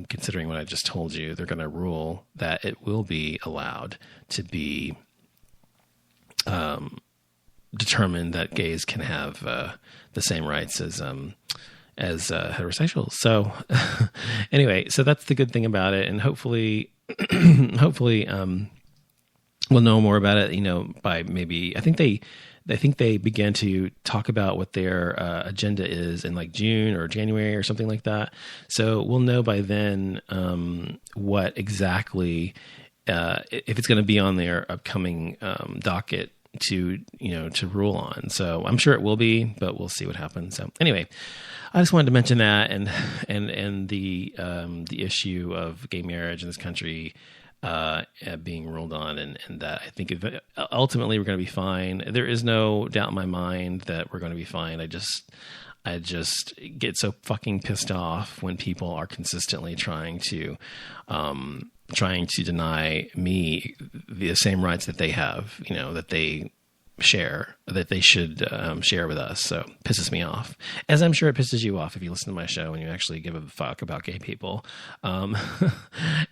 considering what I just told you, they're going to rule that it will be allowed to be determined that gays can have the same rights as heterosexuals. So anyway, so that's the good thing about it, and hopefully we'll know more about it. By maybe I think they began to talk about what their agenda is in like June or January or something like that. So we'll know by then what exactly if it's going to be on their upcoming docket to rule on. So I'm sure it will be, but we'll see what happens. So anyway, I just wanted to mention that and the issue of gay marriage in this country being ruled on, and that I think ultimately we're going to be fine. There is no doubt in my mind that we're going to be fine. I just get so fucking pissed off when people are consistently trying to deny me the same rights that they have, that they share, that they should share with us. So it pisses me off, as I'm sure it pisses you off if you listen to my show and you actually give a fuck about gay people.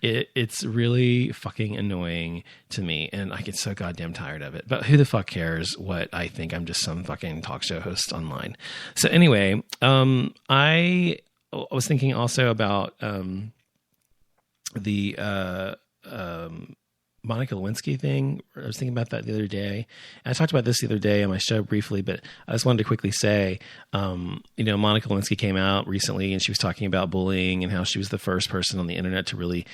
It's really fucking annoying to me, and I get so goddamn tired of it. But who the fuck cares what I think? I'm just some fucking talk show host online. So anyway, I was thinking also about the Monica Lewinsky thing. I was thinking about that the other day. And I talked about this the other day on my show briefly, but I just wanted to quickly say, Monica Lewinsky came out recently and she was talking about bullying and how she was the first person on the internet to really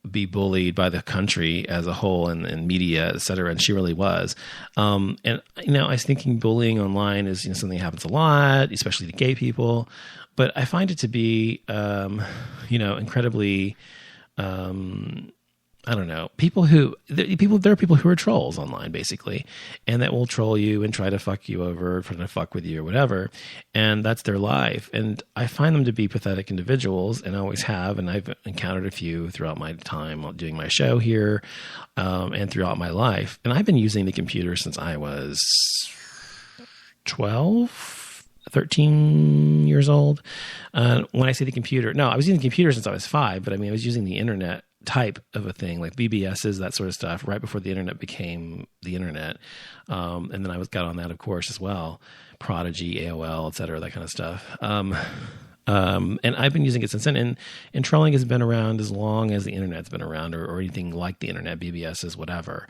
be bullied by the country as a whole and media, et cetera. And she really was. And I was thinking bullying online is something that happens a lot, especially to gay people. But I find it to be, incredibly, I don't know, there are people who are trolls online basically, and that will troll you and try to fuck you over, try to fuck with you or whatever. And that's their life. And I find them to be pathetic individuals, and I always have. And I've encountered a few throughout my time doing my show here, and throughout my life. And I've been using the computer since I was 13 years old. When I say the computer, no, I was using the computer since I was 5, but I was using the internet type of a thing, like BBSs, that sort of stuff, right before the internet became the internet. And then I got on that, of course, as well. Prodigy, AOL, et cetera, that kind of stuff. And I've been using it since then. And trolling has been around as long as the internet's been around, or anything like the internet, BBSs, whatever.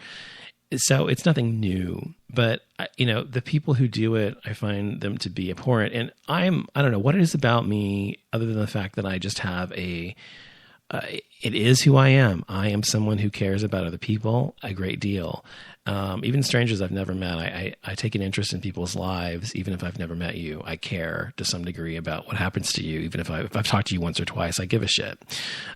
So it's nothing new, but the people who do it, I find them to be abhorrent. And I don't know what it is about me, other than the fact that I just have it is who I am. I am someone who cares about other people a great deal. Even strangers I've never met, I take an interest in people's lives. Even if I've never met you, I care to some degree about what happens to you. Even if I've talked to you once or twice, I give a shit.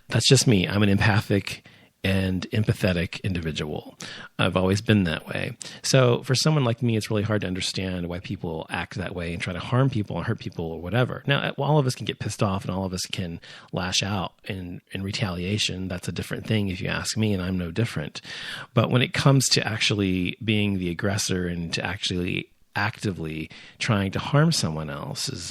That's just me. I'm an empathic and empathetic individual. I've always been that way. So for someone like me, it's really hard to understand why people act that way and try to harm people and hurt people or whatever. Now, all of us can get pissed off and all of us can lash out in retaliation. That's a different thing if you ask me, and I'm no different. But when it comes to actually being the aggressor and to actually actively trying to harm someone else, is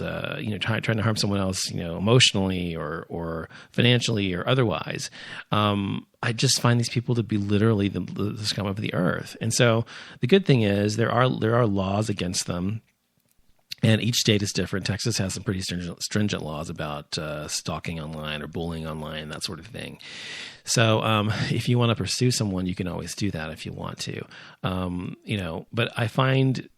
trying to harm someone else, emotionally or financially or otherwise, I just find these people to be literally the scum of the earth. And so the good thing is there are laws against them, and each state is different. Texas has some pretty stringent laws about stalking online or bullying online, that sort of thing. So if you want to pursue someone, you can always do that if you want to, but I find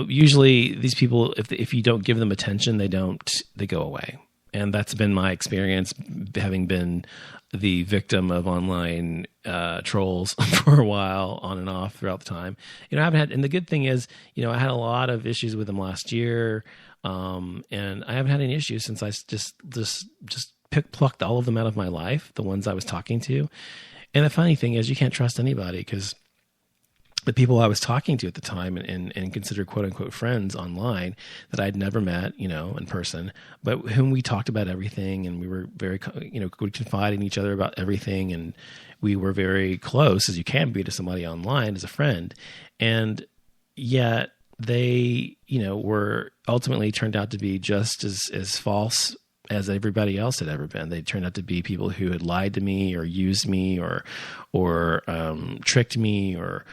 usually these people, if you don't give them attention, they go away. And that's been my experience, having been the victim of online trolls for a while, on and off throughout the time. I haven't had, and the good thing is, I had a lot of issues with them last year, and I haven't had any issues since I just plucked all of them out of my life, the ones I was talking to. And the funny thing is, you can't trust anybody, because the people I was talking to at the time and considered quote unquote friends online that I'd never met, in person, but whom we talked about everything, and we were very, would confide in each other about everything. And we were very close, as you can be to somebody online as a friend. And yet they, were ultimately turned out to be just as false as everybody else had ever been. They turned out to be people who had lied to me or used me or tricked me or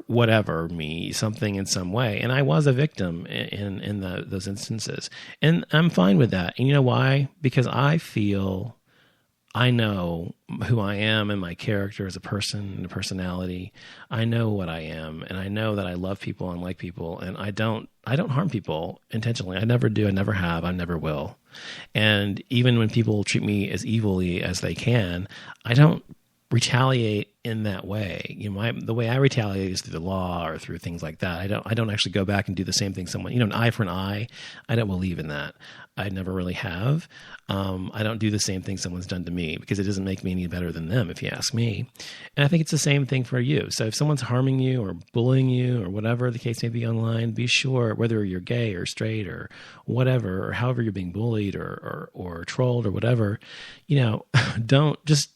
whatever me, something in some way. And I was a victim in those instances. And I'm fine with that. And you know why? Because I know who I am and my character as a person and a personality. I know what I am, and I know that I love people and like people, and I don't harm people intentionally. I never do. I never have. I never will. And even when people treat me as evilly as they can, I don't retaliate in that way. The way I retaliate is through the law or through things like that. I don't actually go back and do the same thing someone, an eye for an eye. I don't believe in that. I never really have. I don't do the same thing someone's done to me because it doesn't make me any better than them, if you ask me. And I think it's the same thing for you. So if someone's harming you or bullying you or whatever the case may be online, be sure, whether you're gay or straight or whatever, or however you're being bullied or trolled or whatever, don't just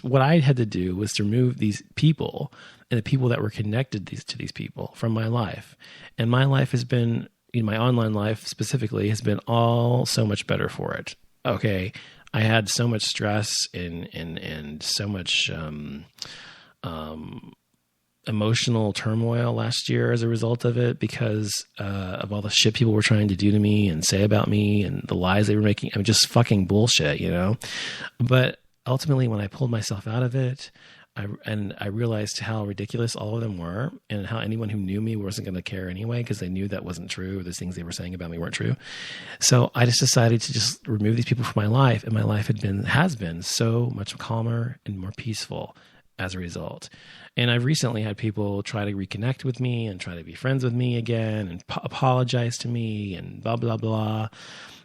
what I had to do was to remove these people and the people that were connected to these people from my life. And my life has been, my online life specifically, has been all so much better for it. Okay. I had so much stress and so much emotional turmoil last year as a result of it because of all the shit people were trying to do to me and say about me and the lies they were making. I mean, just fucking bullshit, But ultimately, when I pulled myself out of it, I realized how ridiculous all of them were and how anyone who knew me wasn't going to care anyway because they knew that wasn't true. The things they were saying about me weren't true. So I just decided to just remove these people from my life, and my life has been so much calmer and more peaceful as a result. And I've recently had people try to reconnect with me and try to be friends with me again and apologize to me and blah, blah, blah.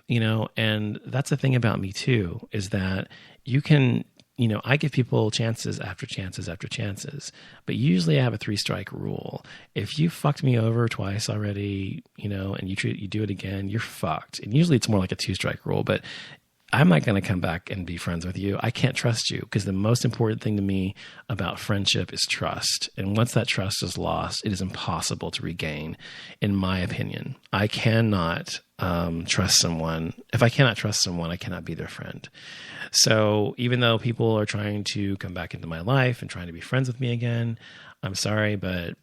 And that's the thing about me too, is that you can, I give people chances after chances after chances, but usually I have a 3-strike rule. If you fucked me over twice already, and you do it again, you're fucked. And usually it's more like a 2-strike rule, but I'm not going to come back and be friends with you. I can't trust you because the most important thing to me about friendship is trust. And once that trust is lost, it is impossible to regain, in my opinion. I cannot trust someone. If I cannot trust someone, I cannot be their friend. So even though people are trying to come back into my life and trying to be friends with me again, I'm sorry, but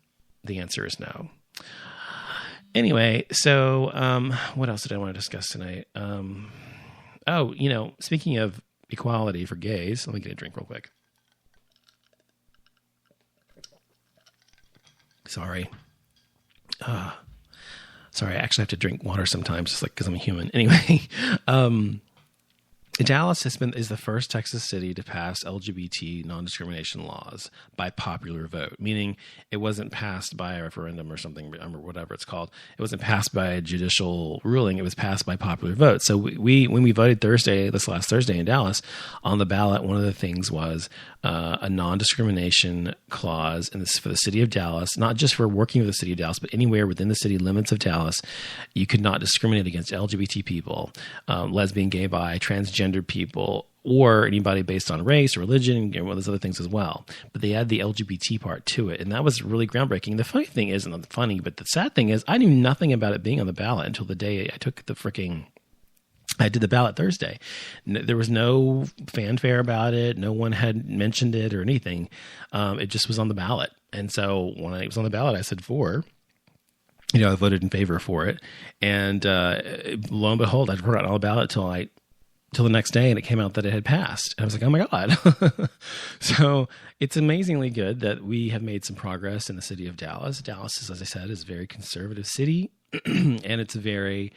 the answer is no. Anyway, so what else did I want to discuss tonight? Speaking of equality for gays, let me get a drink real quick. Sorry. Sorry, I actually have to drink water sometimes, just like because I'm a human. Anyway, Dallas is the first Texas city to pass LGBT non-discrimination laws by popular vote, meaning it wasn't passed by a referendum or something, or whatever it's called. It wasn't passed by a judicial ruling. It was passed by popular vote. So when we voted this last Thursday in Dallas, on the ballot, one of the things was a non-discrimination clause for the city of Dallas, not just for working with the city of Dallas, but anywhere within the city limits of Dallas. You could not discriminate against LGBT people, lesbian, gay, bi, transgender people, or anybody based on race or religion, and one of those other things as well. But they add the LGBT part to it, and that was really groundbreaking. The funny thing is, not funny, but the sad thing is, I knew nothing about it being on the ballot until the day I did the ballot Thursday. There was no fanfare about it. No one had mentioned it or anything. It just was on the ballot. And so when it was on the ballot, I said for. I voted in favor for it. And lo and behold, I'd forgotten all about it till the next day, and it came out that it had passed. And I was like, oh my God. So it's amazingly good that we have made some progress in the city of Dallas. Dallas is, as I said, is a very conservative city, and it's very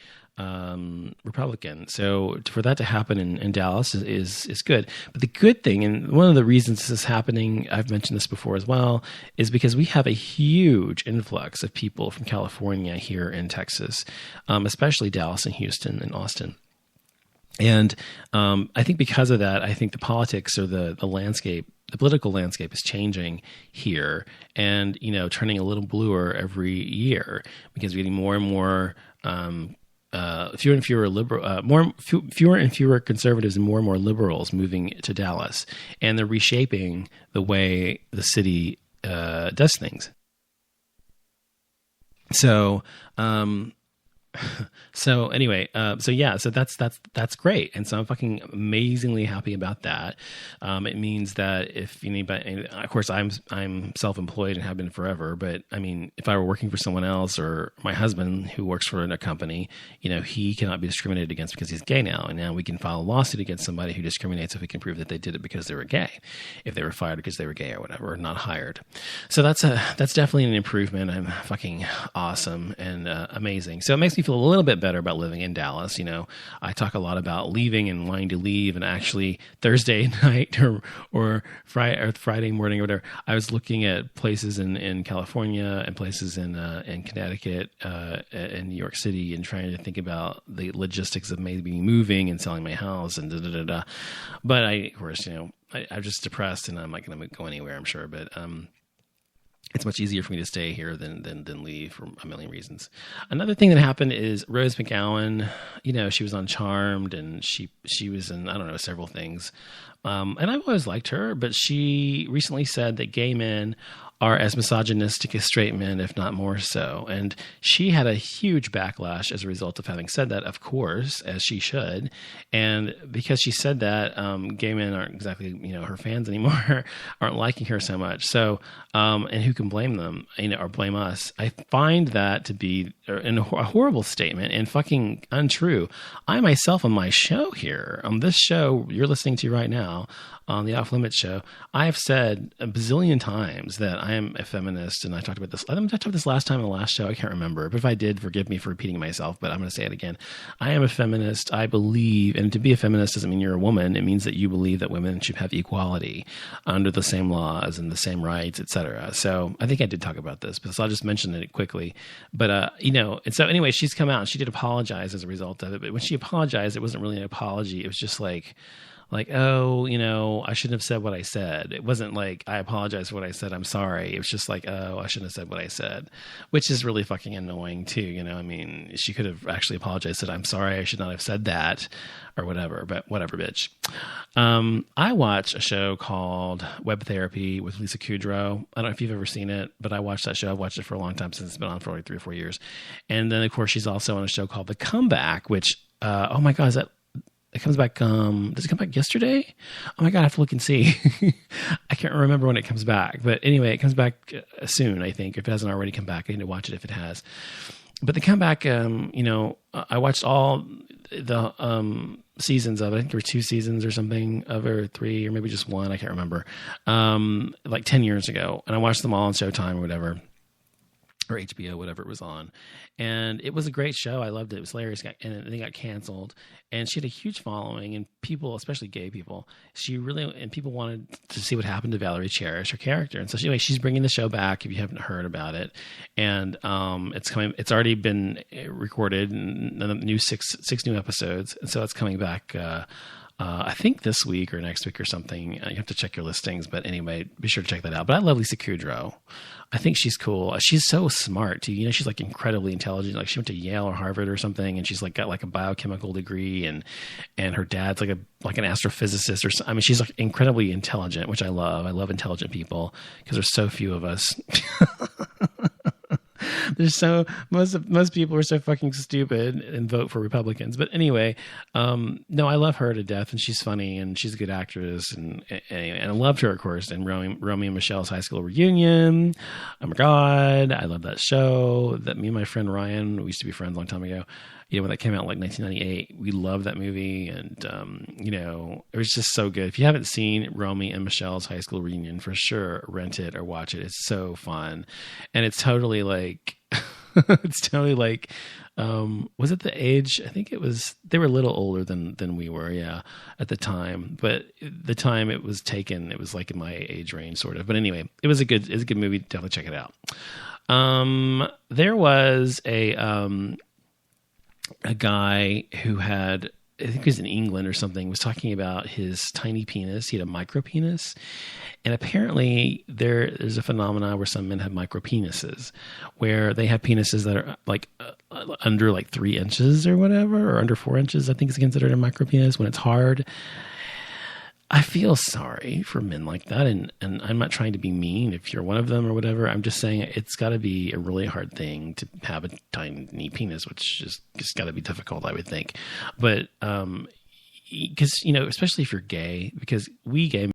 Republican. So for that to happen in Dallas is good. But the good thing, and one of the reasons this is happening, I've mentioned this before as well, is because we have a huge influx of people from California here in Texas, especially Dallas and Houston and Austin. And I think because of that, I think the politics or the landscape, the political landscape is changing here and, turning a little bluer every year because we're getting more and more fewer and fewer fewer and fewer conservatives and more liberals moving to Dallas, and they're reshaping the way the city does things. So So anyway, so that's great, and so I'm fucking amazingly happy about that. It means that if anybody, of course, I'm self-employed and have been forever, but I mean, if I were working for someone else or my husband who works for a company, he cannot be discriminated against because he's gay now, and now we can file a lawsuit against somebody who discriminates if we can prove that they did it because they were gay, if they were fired because they were gay or whatever, or not hired. So that's definitely an improvement. I'm fucking awesome and amazing. So it makes me feel a little bit better about living in Dallas. I talk a lot about leaving and wanting to leave, and actually Thursday night or Friday morning or whatever, I was looking at places in California and places in Connecticut and New York City, and trying to think about the logistics of maybe moving and selling my house and da. But of course, I'm just depressed and I'm not going to go anywhere, I'm sure. But it's much easier for me to stay here than leave for a million reasons. Another thing that happened is Rose McGowan, she was on Charmed, and she was in, I don't know, several things. And I've always liked her, but she recently said that gay men are as misogynistic as straight men, if not more so. And she had a huge backlash as a result of having said that, of course, as she should. And because she said that, gay men aren't exactly, her fans anymore, aren't liking her so much. So, and who can blame them, or blame us? I find that to be a horrible statement and fucking untrue. I myself on my show here, on this show you're listening to right now, on the Off Limits show, I have said a bazillion times that I am a feminist, and I talked about this. I talked about this last time on the last show. I can't remember, but if I did, forgive me for repeating myself. But I'm going to say it again. I am a feminist. I believe, and to be a feminist doesn't mean you're a woman. It means that you believe that women should have equality under the same laws and the same rights, etc. So I think I did talk about this, but so I'll just mention it quickly. But and so anyway, she's come out and she did apologize as a result of it. But when she apologized, it wasn't really an apology. It was just like, oh, I shouldn't have said what I said. It wasn't like, I apologize for what I said, I'm sorry. It was just like, oh, I shouldn't have said what I said, which is really fucking annoying too. I mean, she could have actually apologized, said, I'm sorry, I should not have said that, or whatever, but whatever, bitch. I watch a show called Web Therapy with Lisa Kudrow. I don't know if you've ever seen it, but I watched that show. I've watched it for a long time, since it's been on for like 3 or 4 years. And then of course she's also on a show called The Comeback, which, oh my God, it comes back, does it come back yesterday? Oh my God, I have to look and see. I can't remember when it comes back. But anyway, it comes back soon, I think. If it hasn't already come back, I need to watch it if it has. But the comeback, I watched all the seasons of it. I think there were 2 seasons or something of it, or 3, or maybe just 1. I can't remember. Like 10 years ago. And I watched them all on Showtime or whatever, or HBO, whatever it was on. And it was a great show. I loved it. It was hilarious. And they got canceled. And she had a huge following, and people, especially gay people, and people wanted to see what happened to Valerie Cherish, her character. And so anyway, she's bringing the show back, if you haven't heard about it. And it's already been recorded, and the new six new episodes. And so it's coming back, I think this week or next week or something. You have to check your listings, but anyway, be sure to check that out. But I love Lisa Kudrow. I think she's cool. She's so smart too. She's like incredibly intelligent. Like she went to Yale or Harvard or something, and she's like got like a biochemical degree, and her dad's like an astrophysicist or something. I mean, she's like incredibly intelligent, which I love. I love intelligent people because there's so few of us. Most people are so fucking stupid and vote for Republicans. But anyway, no, I love her to death, and she's funny, and she's a good actress, and I loved her, of course, in Romy and Michelle's high school reunion. Oh my God, I love that show. That me and my friend Ryan, we used to be friends a long time ago. When that came out in like 1998, we loved that movie, and it was just so good. If you haven't seen Romy and Michelle's high school reunion, for sure, rent it or watch it. It's so fun, and it's totally like, was it the age? I think it was. They were a little older than we were, yeah, at the time. But the time it was taken, it was like in my age range, sort of. But anyway, it was a good movie. Definitely check it out. There was a guy who had, I think he was in England or something, was talking about his tiny penis. He had a micro penis. And apparently there's a phenomenon where some men have micro penises, where they have penises that are like under like 3 inches or whatever, or under 4 inches, I think is considered a micro penis when it's hard. I feel sorry for men like that, and I'm not trying to be mean if you're one of them or whatever. I'm just saying it's got to be a really hard thing to have a tiny penis, which is just got to be difficult, I would think. But because especially if you're gay, because we gay